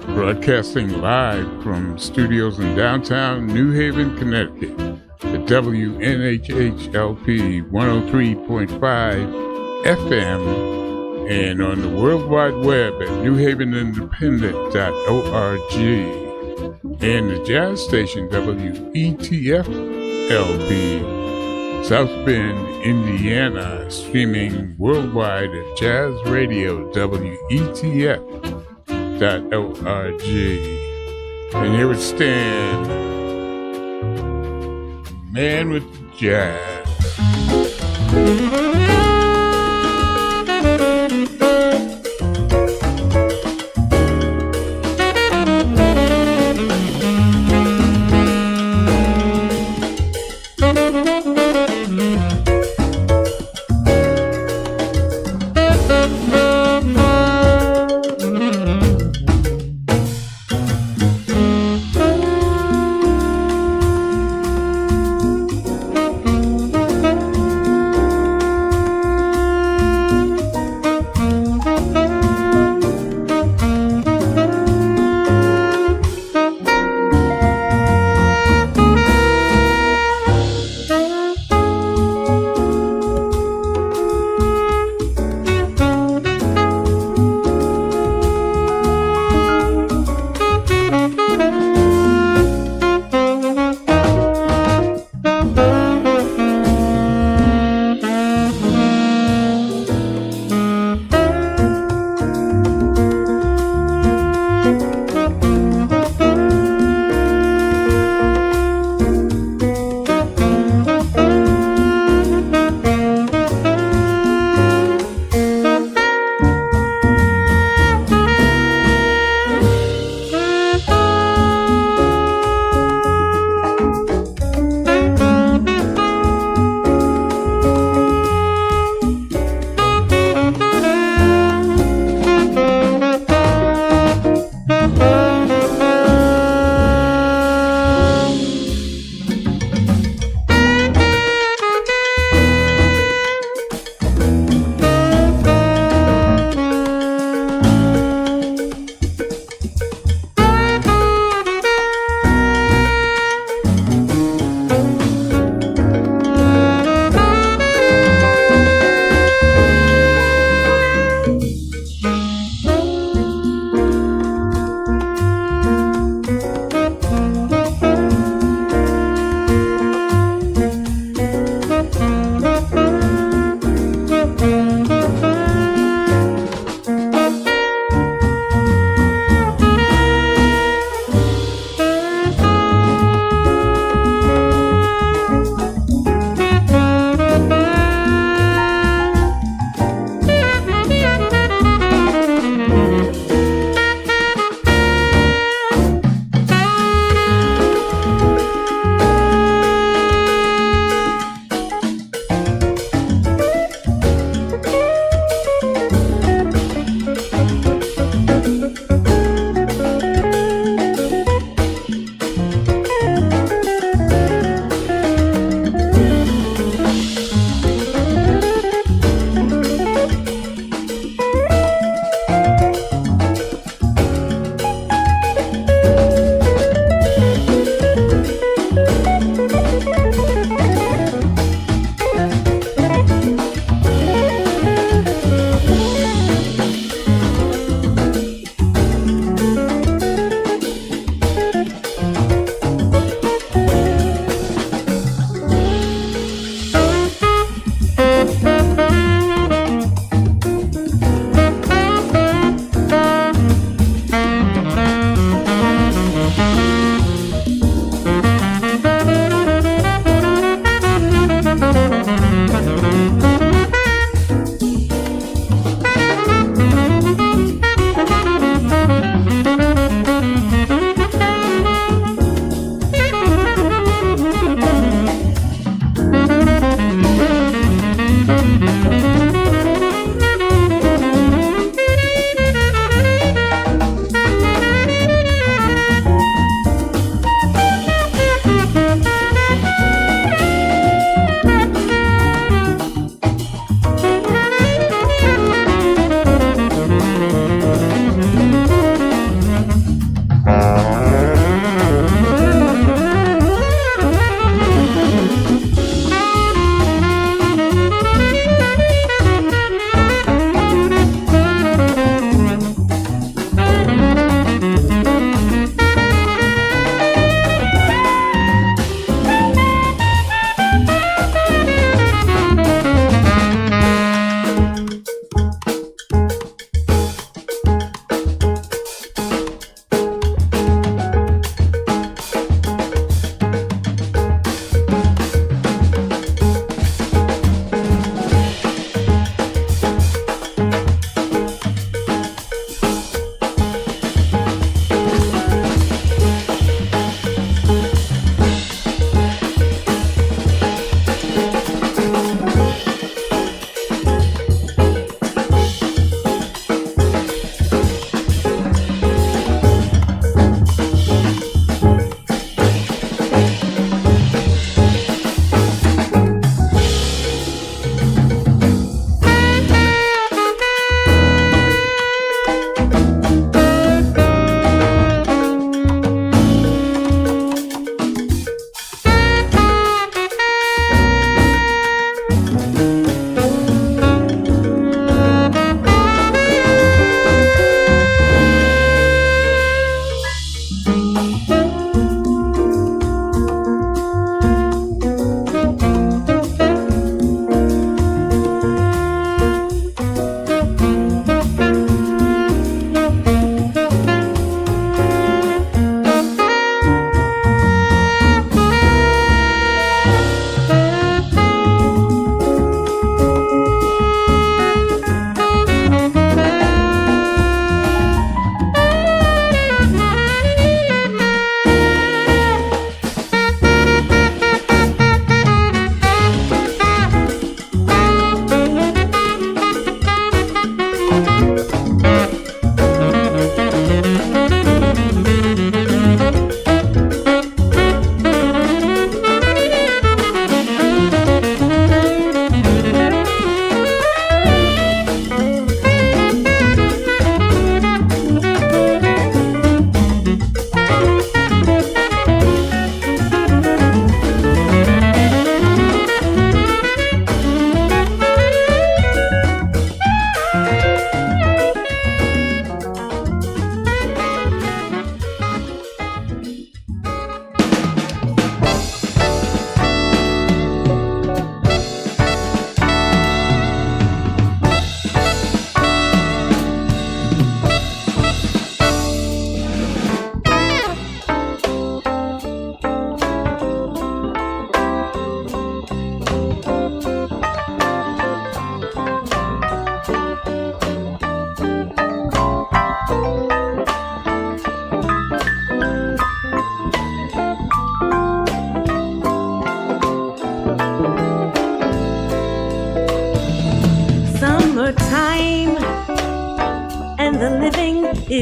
Broadcasting live from studios in downtown New Haven, Connecticut, at WNHHLP 103.5 FM, and on the World Wide Web at newhavenindependent.org, and the jazz station WETF-LP, South Bend, Indiana, streaming worldwide at Jazz Radio WETF.org. And here would stand Man with the Jazz.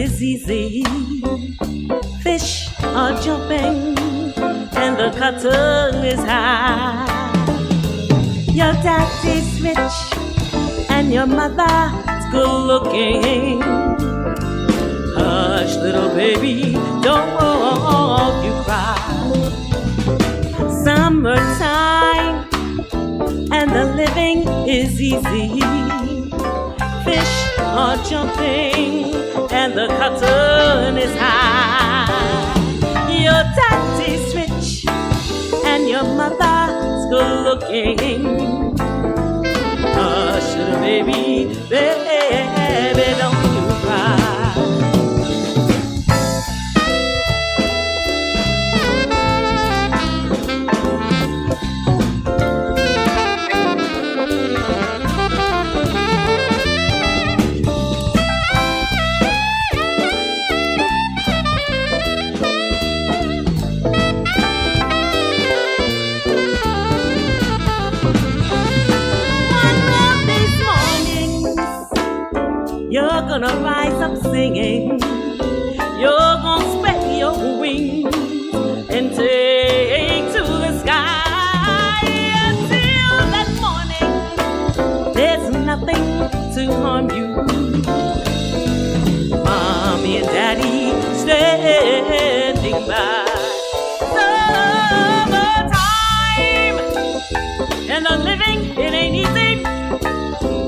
is easy. Fish are jumping and the cotton is high. Your daddy's rich and your mother's good looking. Hush, little baby, don't you cry. Summertime and the living is easy. Fish are jumping and the cotton is high. Your daddy's rich and your mother's good looking. Hush, little baby, baby, don't you cry. You're gonna rise up singing. You're gonna spread your wings and take to the sky. Until that morning, there's nothing to harm you. Mommy and Daddy standing by. Summertime and the living, it ain't easy.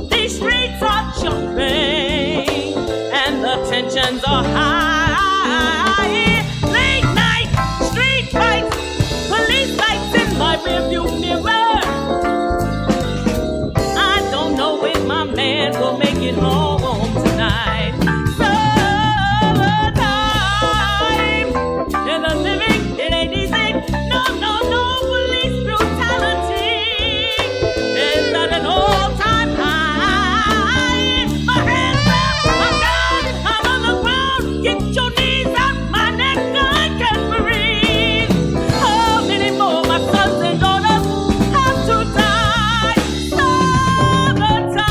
These streets are jumping and the tensions are high. Late night, street fights, police lights in my rearview mirror. I don't know if my man will make it home tonight. Summertime and the living, it ain't easy. No, police brutality is at an all-time high. My hands up, I'm down, I'm on the ground. Get your knees out my neck, I can't breathe. How many more my sons and daughters have to die? Summertime.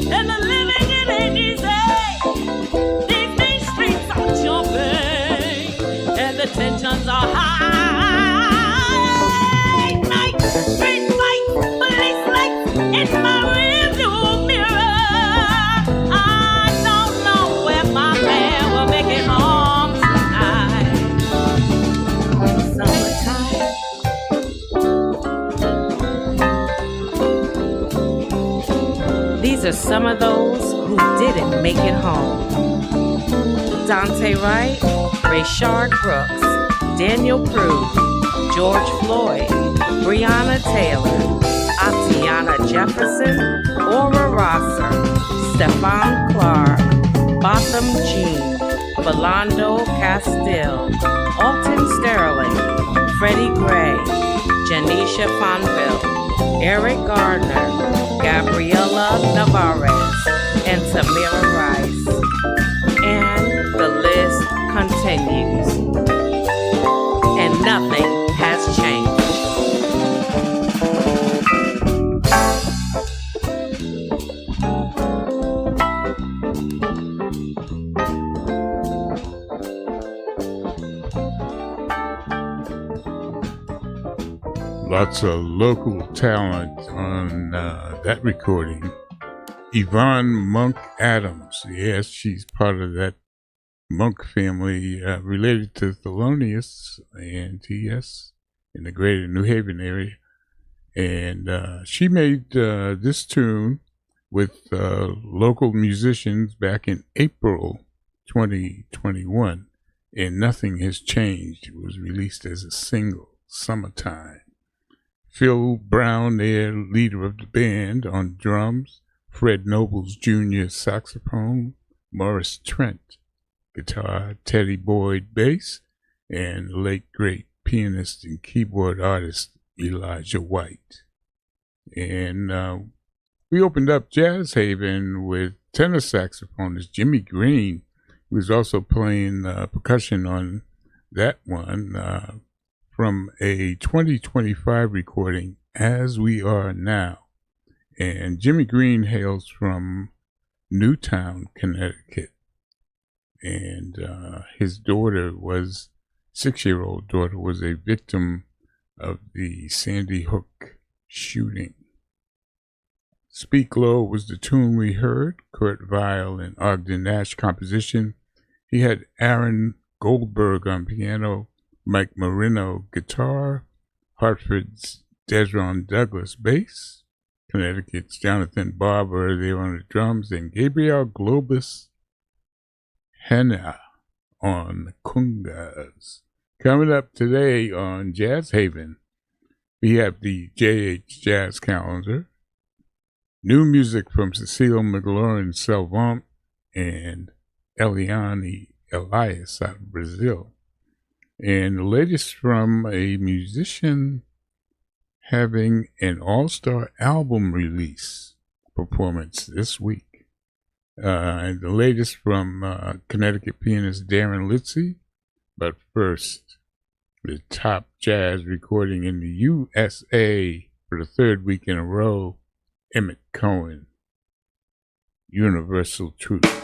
And the living, it ain't easy. These main streets are jumping and the tensions are high. Night, street fights, police lights in my rearview mirror. I don't know where my man will make it home tonight. Summertime. These are some of those who didn't make it home. Dante Wright, Rayshard Brooks, Daniel Prue, George Floyd, Breonna Taylor, Atiana Jefferson, Aura Rosser, Stephon Clark, Botham Jean, Philando Castile, Alton Sterling, Freddie Gray, Janisha Fonville, Eric Gardner, Gabriela Navarez, and Tamira Rice. And the list continues. And nothing has changed. Lots of local talent on that recording. Yvonne Monk Adams. Yes, she's part of that Monk family related to Thelonious and T.S. in the greater New Haven area. And she made this tune with local musicians back in April 2021, and Nothing Has Changed. It was released as a single, Summertime. Phil Brown, their leader of the band, on drums, Fred Nobles Jr. saxophone, Morris Trent guitar, Teddy Boyd bass, and the late great pianist and keyboard artist Elijah White. And we opened up Jazz Haven with tenor saxophonist Jimmy Green, who was also playing percussion on that one, from a 2025 recording, As We Are Now. And Jimmy Green hails from Newtown, Connecticut. And his daughter was, 6-year-old daughter, was a victim of the Sandy Hook shooting. Speak Low was the tune we heard, Kurt Weill and Ogden Nash composition. He had Aaron Goldberg on piano, Mike Marino guitar, Hartford's Desron Douglas bass, Connecticut's Jonathan Barber there on the drums, and Gabriel Globus Henna on the congas. Coming up today on Jazz Haven, we have the JH Jazz Calendar, new music from Cecile McLaurin Salvant and Eliane Elias out of Brazil, and the latest from a musician having an all-star album release performance this week. And the latest from Connecticut pianist Darren Litzy. But first, the top jazz recording in the USA for the third week in a row, Emmett Cohen, Universal Truth.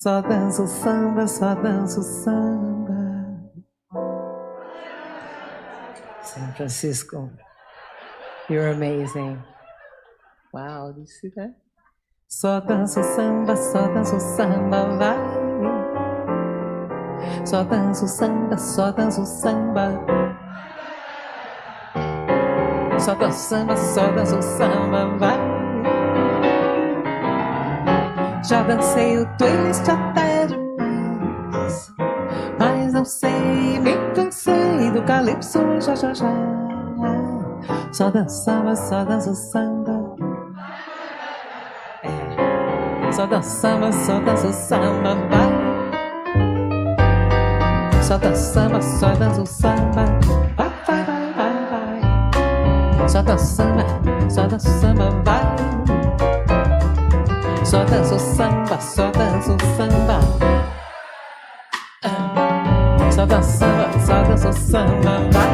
Só danço samba, só danço samba. San Francisco, you're amazing. Wow, did you see that? Só danço samba, vai. Só danço samba, só danço samba. Só danço samba, vai. Já dancei o twist até demais, mas não sei, me cansei do calypso, já. Só danço samba. Só danço samba, vai. Só danço samba, vai. Só danço samba, vai. Só danço samba, Só danço samba, vai.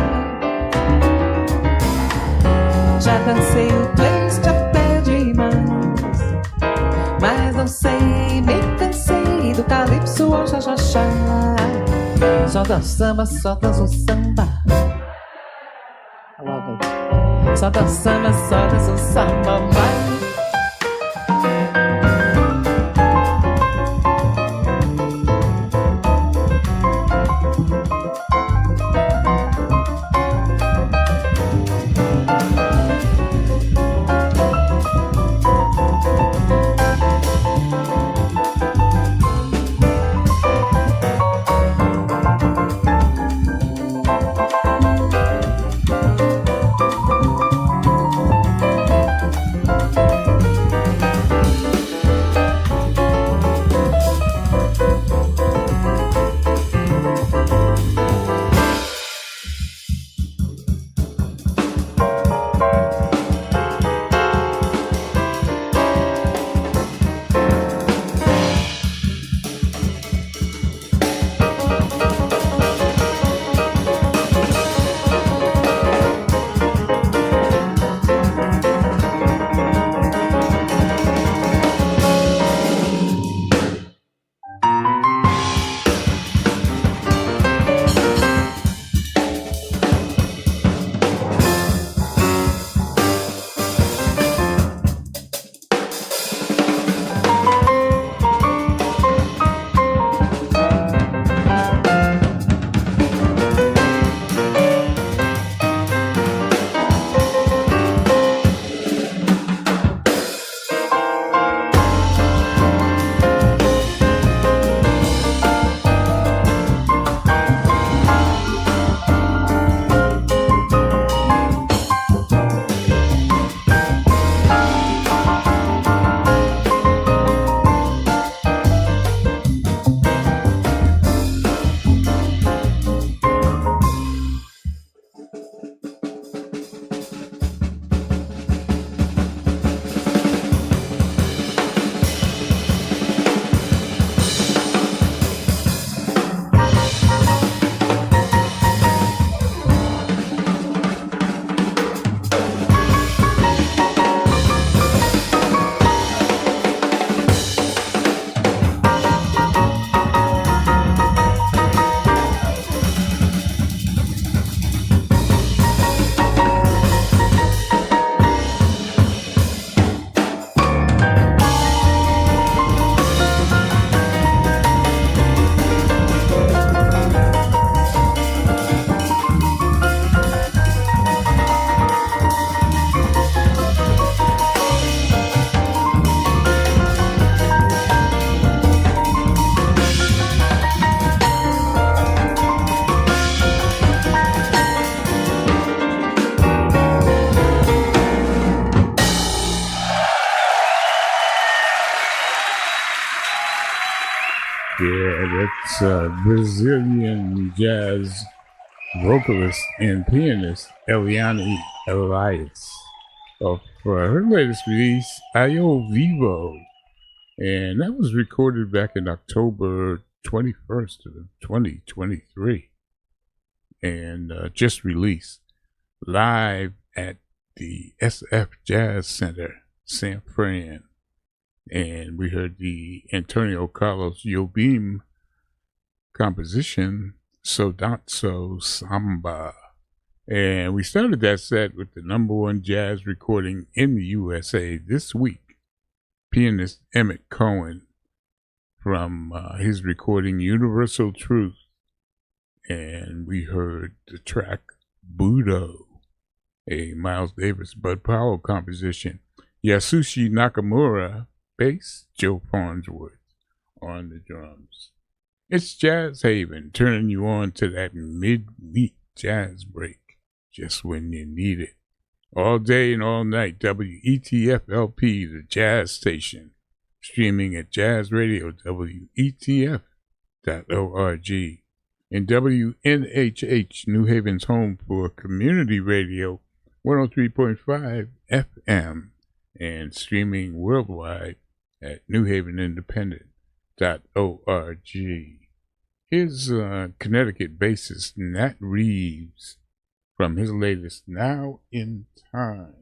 Já dancei o twist até demais, mas não sei, me cansei do calypso, já. Só danço samba. I love it. Só danço samba, vai. That's Brazilian jazz vocalist and pianist Eliane Elias for her latest release, Io Vivo. And that was recorded back in October 21st of 2023. And just released live at the SF Jazz Center, San Fran. And we heard the Antonio Carlos Jobim composition, Sodanzo Samba. And we started that set with the #1 jazz recording in the USA this week, pianist Emmett Cohen from his recording Universal Truth. And we heard the track Budo, a Miles Davis Bud Powell composition. Yasushi Nakamura, bass, Joe Farnsworth on the drums. It's Jazz Haven, turning you on to that midweek jazz break just when you need it. All day and all night, WETF-LP, the jazz station, streaming at jazzradio.wetf.org. And WNHH, New Haven's home for community radio, 103.5 FM, and streaming worldwide at newhavenindependent.org. Here's Connecticut bassist Nat Reeves from his latest Now in Time.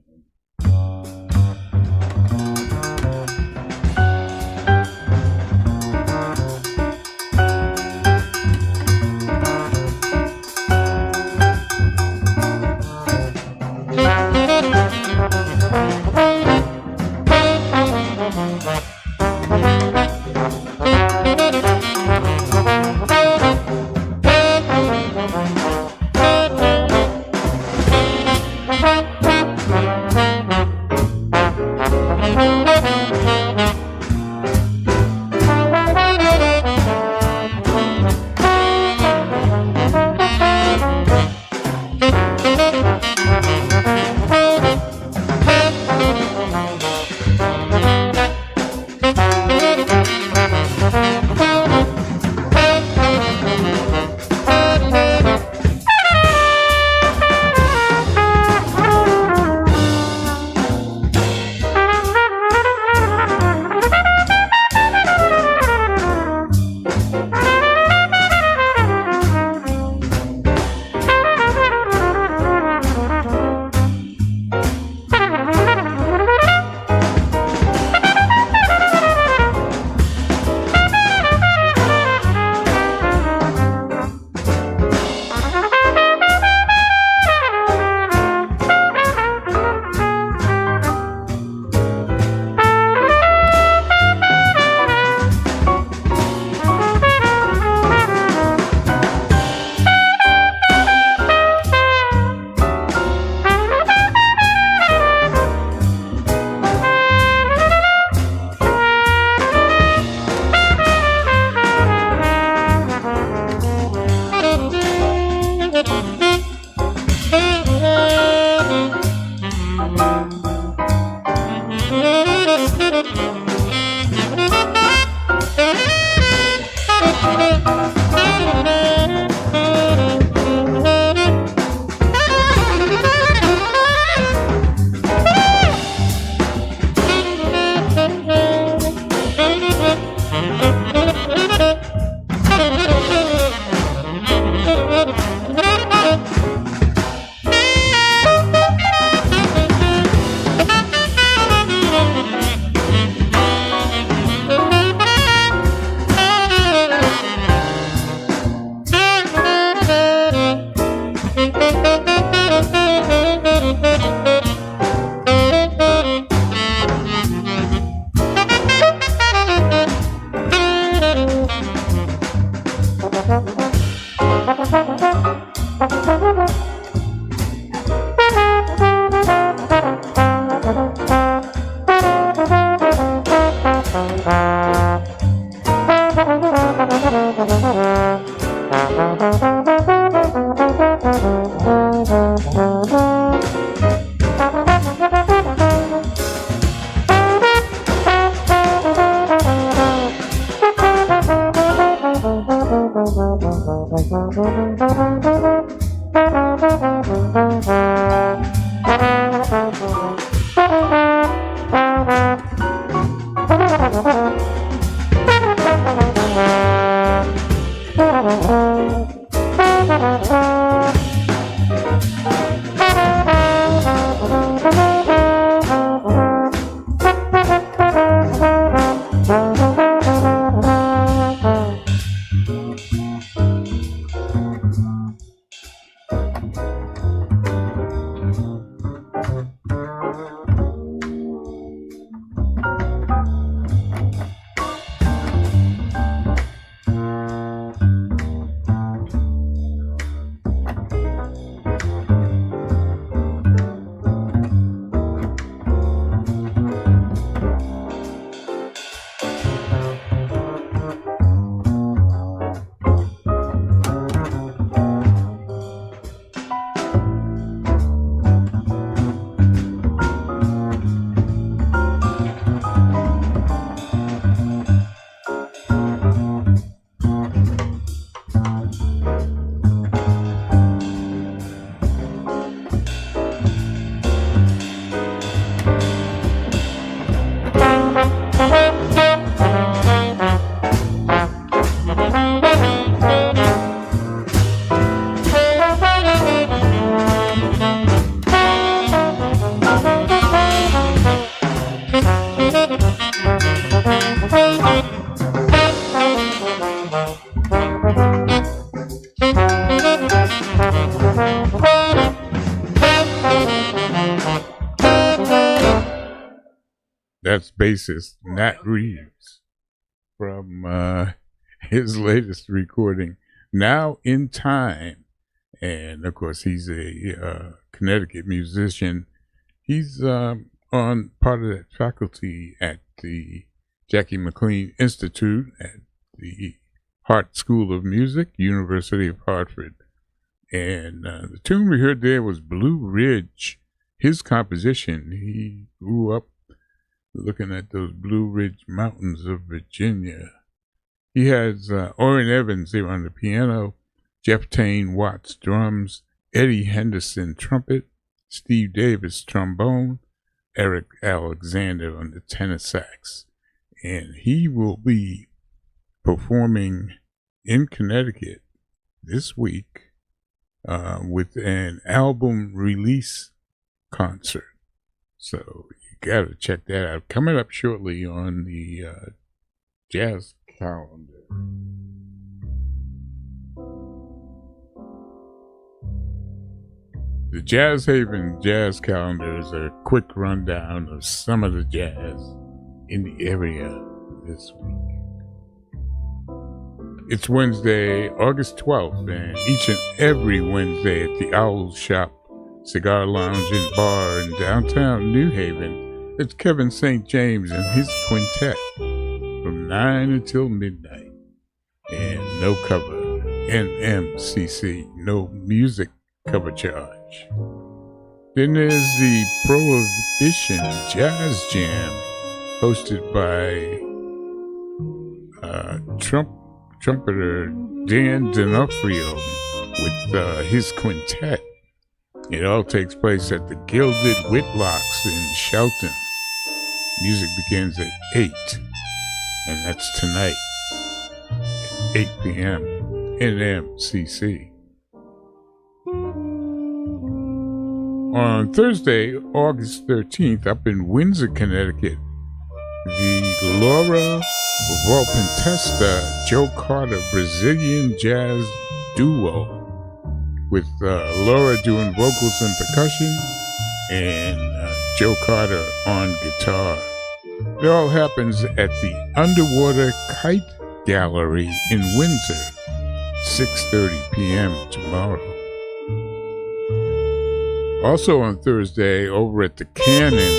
bassist Nat Reeves from his latest recording, Now in Time. And of course, he's a Connecticut musician. He's on part of that faculty at the Jackie McLean Institute at the Hart School of Music, University of Hartford. And the tune we heard there was Blue Ridge, his composition. He grew up looking at those Blue Ridge Mountains of Virginia. He has Orrin Evans there on the piano, Jeff Tane Watts drums, Eddie Henderson trumpet, Steve Davis trombone, Eric Alexander on the tenor sax. And he will be performing in Connecticut this week with an album release concert. So you got to check that out. Coming up shortly on the jazz calendar. The Jazz Haven Jazz Calendar is a quick rundown of some of the jazz in the area this week. It's Wednesday, August 12th, and each and every Wednesday at the Owl Shop Cigar Lounge and Bar in downtown New Haven, it's Kevin St. James and his quintet from 9 until midnight. And no cover, NMCC, no music cover charge. Then there's the Prohibition Jazz Jam, hosted by trumpeter Dan D'Onofrio with his quintet. It all takes place at the Gilded Whitlocks in Shelton. Music begins at 8, and that's tonight at 8 p.m. NMCC. On Thursday, August 13th, up in Windsor, Connecticut, the Laura Volpentesta Joe Carter Brazilian Jazz Duo, with Laura doing vocals and percussion and Joe Carter on guitar. It all happens at the Underwater Kite Gallery in Windsor, 6:30 p.m. tomorrow. Also on Thursday, over at the Cannon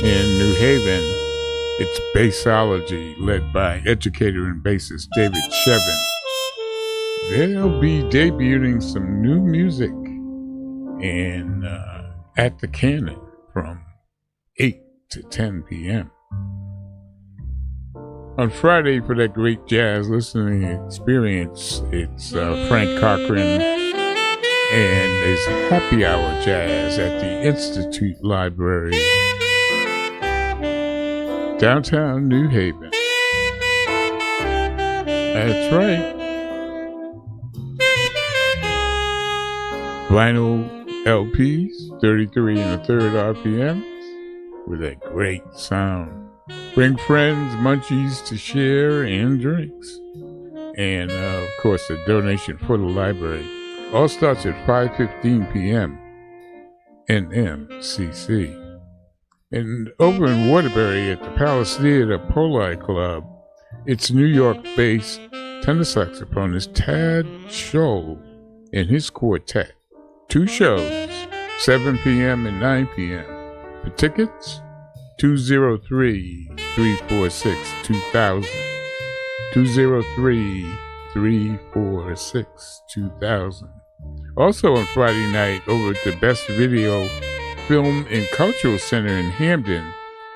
in New Haven, it's Bassology, led by educator and bassist David Shevin. They'll be debuting some new music and at the Cannon from 8 to 10 p.m. On Friday, for that great jazz listening experience, it's Frank Cochran and his Happy Hour Jazz at the Institute Library, downtown New Haven. That's right. Vinyl LPs, 33 1/3 RPMs, with a great sound. Bring friends, munchies to share, and drinks. And, of course, a donation for the library. All starts at 5:15 p.m. NMCC. And over in Waterbury at the Palace Theater Poli Club, it's New York-based tenor saxophonist Tad Scholl and his quartet. 2 shows, 7 p.m. and 9 p.m. For tickets, 203-346-2000. 203-346-2000. Also on Friday night, over at the Best Video Film and Cultural Center in Hamden,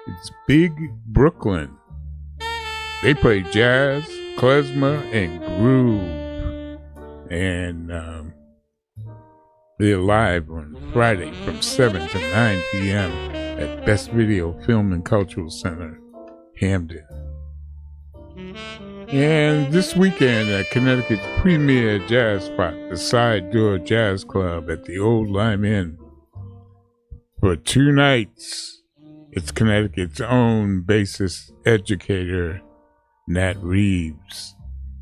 it's Big Brooklyn. They play jazz, klezmer, and groove. And they're live on Friday from 7 to 9 p.m. at Best Video Film and Cultural Center, Hamden. And this weekend at Connecticut's premier jazz spot, the Side Door Jazz Club at the Old Lime Inn. For 2 nights, it's Connecticut's own bassist educator, Nat Reeves,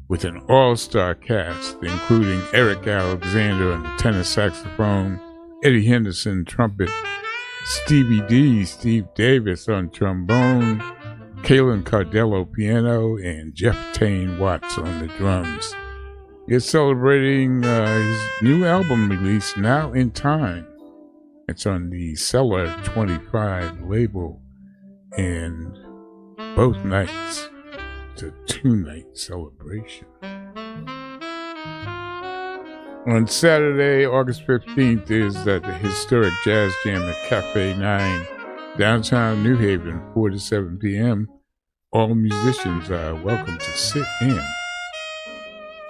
with an all-star cast, including Eric Alexander on the tenor saxophone, Eddie Henderson trumpet, Stevie D, Steve Davis on trombone, Kalen Cardello piano, and Jeff Tane Watts on the drums. He's celebrating his new album release, Now in Time. It's on the Cellar 25 label, and both nights, it's a 2-night celebration. On Saturday, August 15th, is at the historic Jazz Jam at Cafe 9, downtown New Haven, 4 to 7 p.m. All musicians are welcome to sit in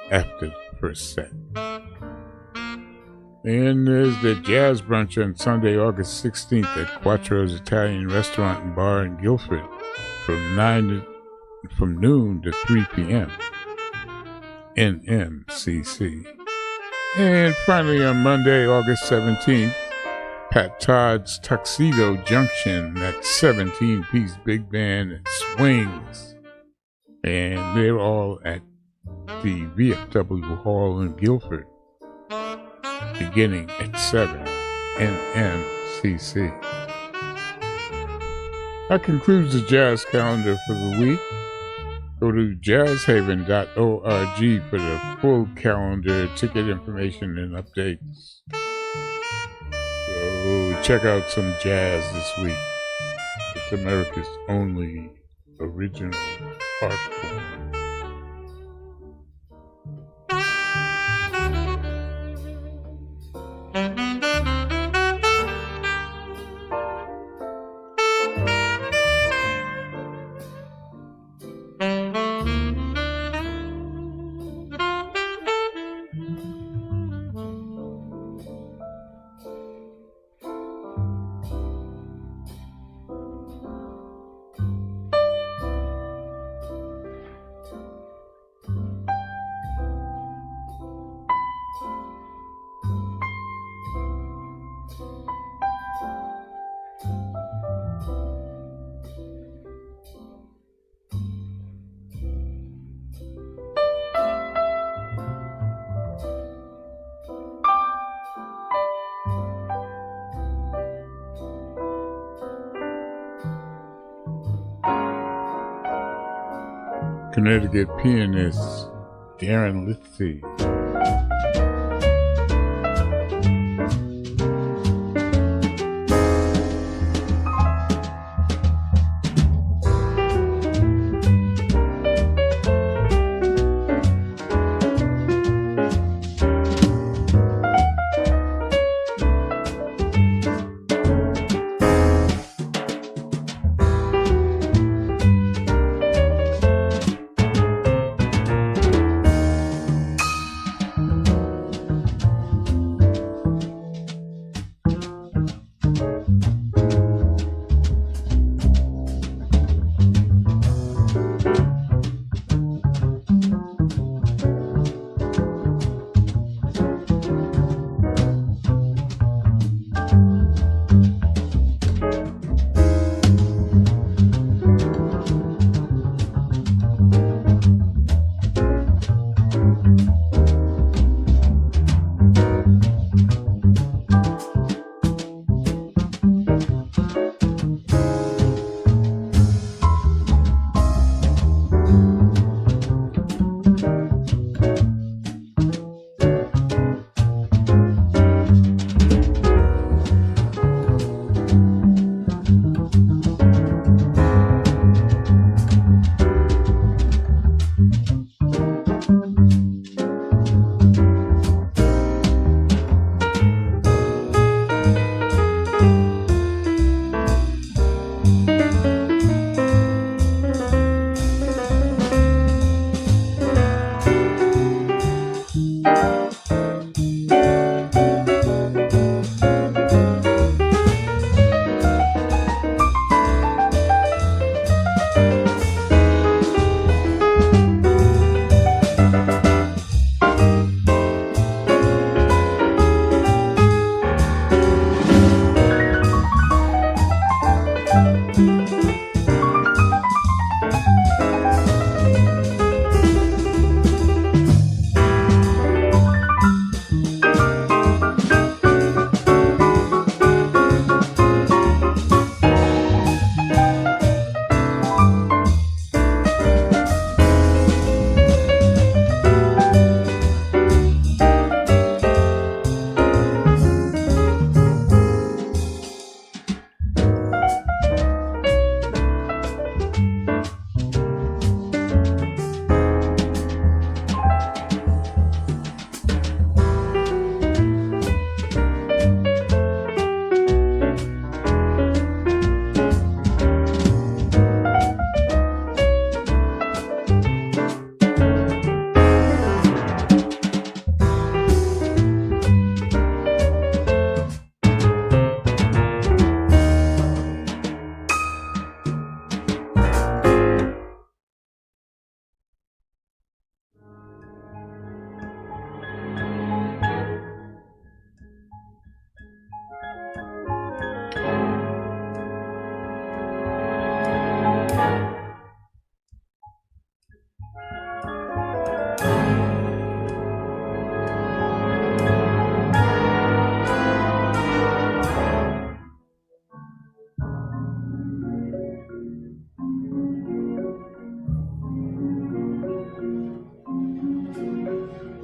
after the first set. And there's the Jazz Brunch on Sunday, August 16th at Quattro's Italian Restaurant and Bar in Guilford from noon to 3 p.m. NMCC. And finally on Monday, August 17th, Pat Todd's Tuxedo Junction, that 17-piece big band and swings. And they're all at the VFW Hall in Guilford, beginning at 7 NMCC. That concludes the jazz calendar for the week. Go to jazzhaven.org for the full calendar, ticket information, and updates. So check out some jazz this week. It's America's only original art form. Connecticut pianist Darren Litzy.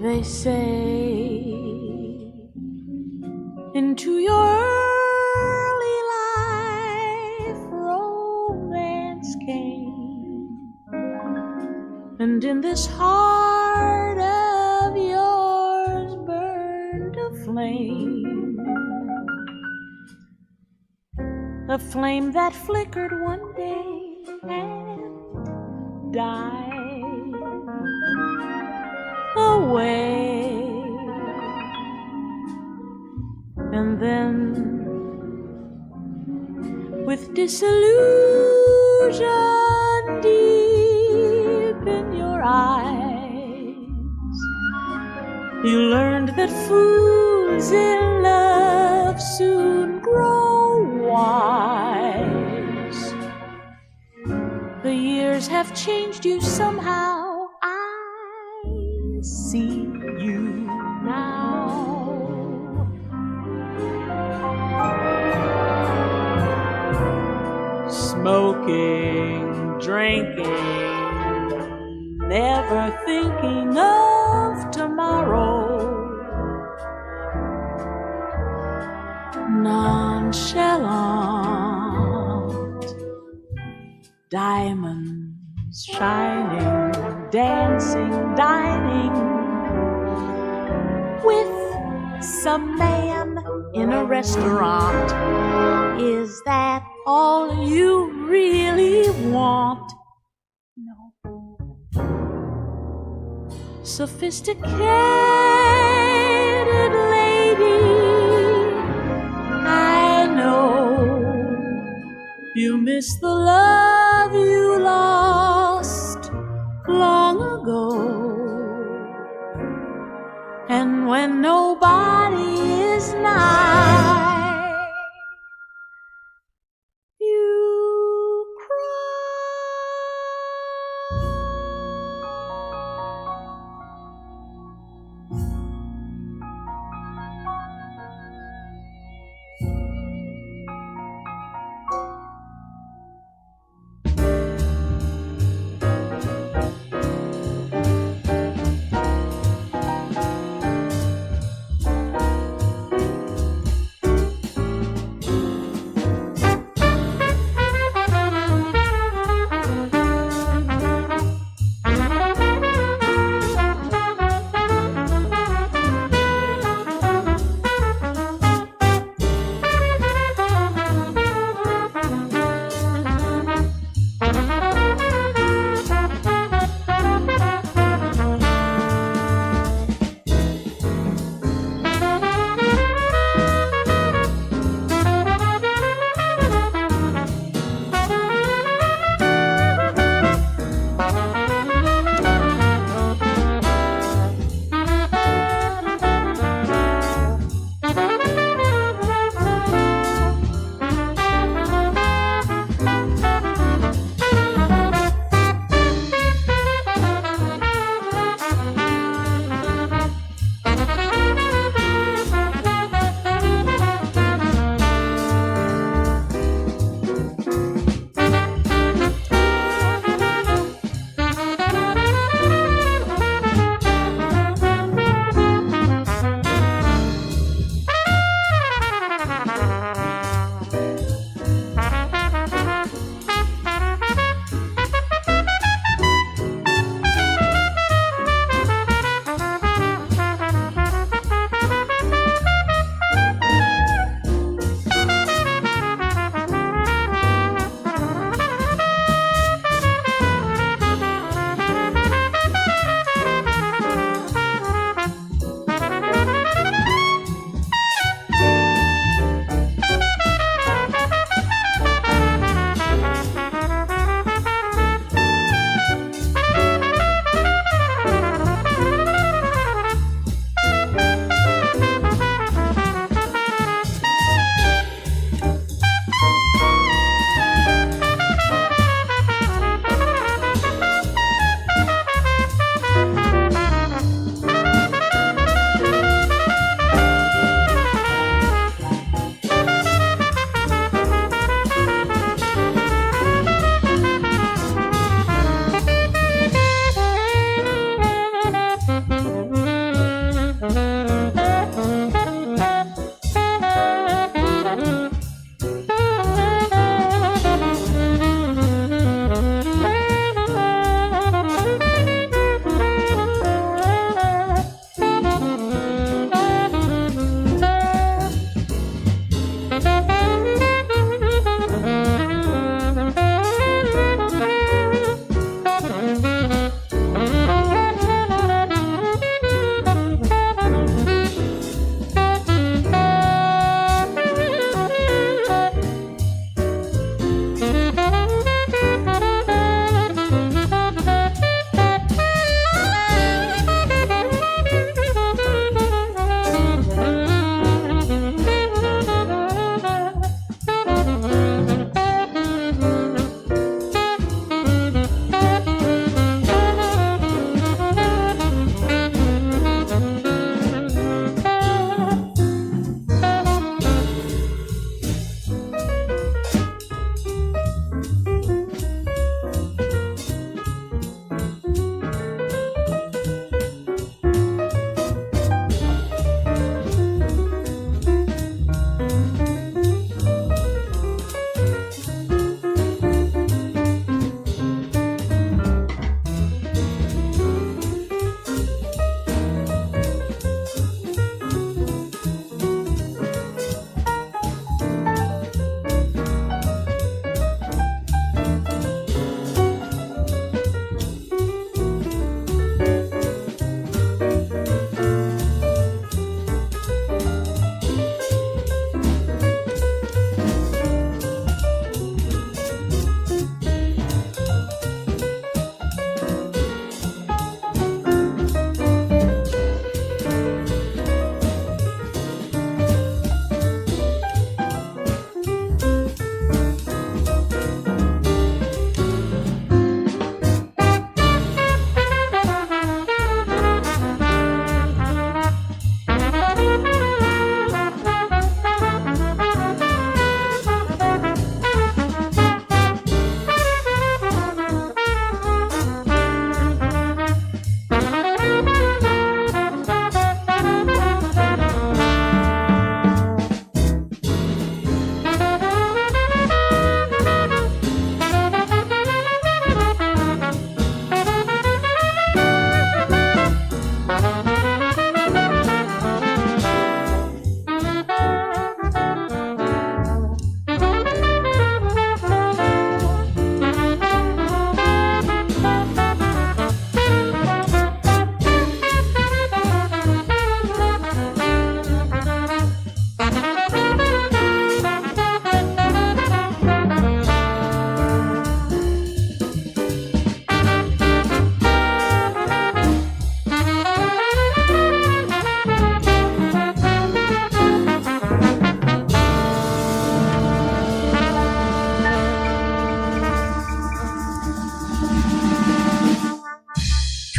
They say into your early life romance came, and in this heart of yours burned a flame that flickered one day and died away. And then, with disillusion deep in your eyes, you learned that fools in love soon grow wise. The years have changed you somehow, I see you now. Smoking, drinking, never thinking of tomorrow. Nonchalant, diamonds shining, dancing, dining with some man in a restaurant. Is that all you really want? No. Sophisticated lady, I know you miss the love you lost long ago. And when nobody is nigh, you cry.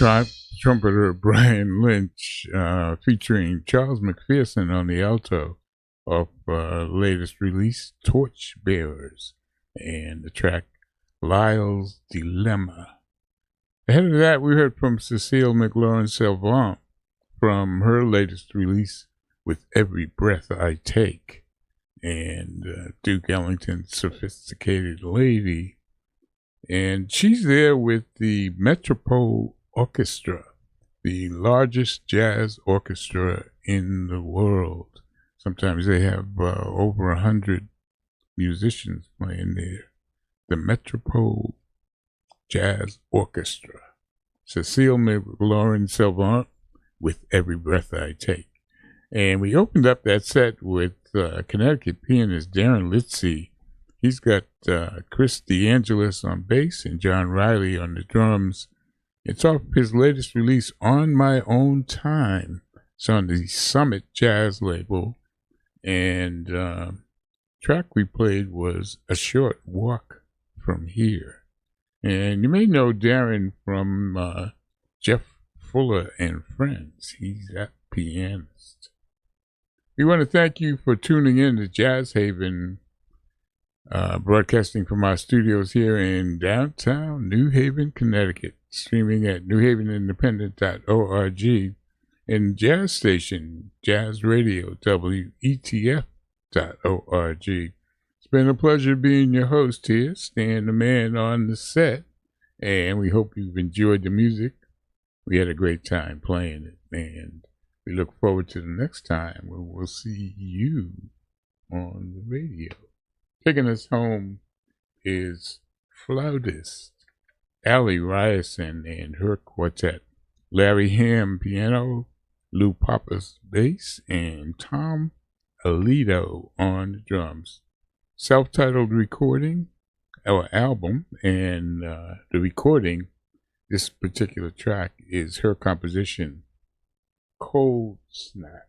trumpeter Brian Lynch, featuring Charles McPherson on the alto of latest release, Torchbearers, and the track Lyle's Dilemma. Ahead of that, we heard from Cecile McLaurin-Salvant from her latest release, With Every Breath I Take, and Duke Ellington's Sophisticated Lady. And she's there with the Metropole Orchestra, the largest jazz orchestra in the world. Sometimes they have over 100 musicians playing there. The Metropole Jazz Orchestra. Cecile McLaurin-Salvant, With Every Breath I Take. And we opened up that set with Connecticut pianist Darren Litzy. He's got Chris DeAngelis on bass and John Riley on the drums. It's off his latest release, On My Own Time. It's on the Summit Jazz label. And track we played was A Short Walk From Here. And you may know Darren from Jeff Fuller and Friends. He's that pianist. We want to thank you for tuning in to Jazz Haven, broadcasting from our studios here in downtown New Haven, Connecticut, streaming at newhavenindependent.org, and Jazz Station, Jazz Radio, WETF.org. It's been a pleasure being your host here, Stan the Man on the set, and we hope you've enjoyed the music. We had a great time playing it, and we look forward to the next time when we'll see you on the radio. Taking us home is flautist Allie Ryerson and her quartet, Larry Ham piano, Lou Pappas bass, and Tom Alito on the drums. Self-titled recording, our album, and the recording, this particular track is her composition, Cold Snap.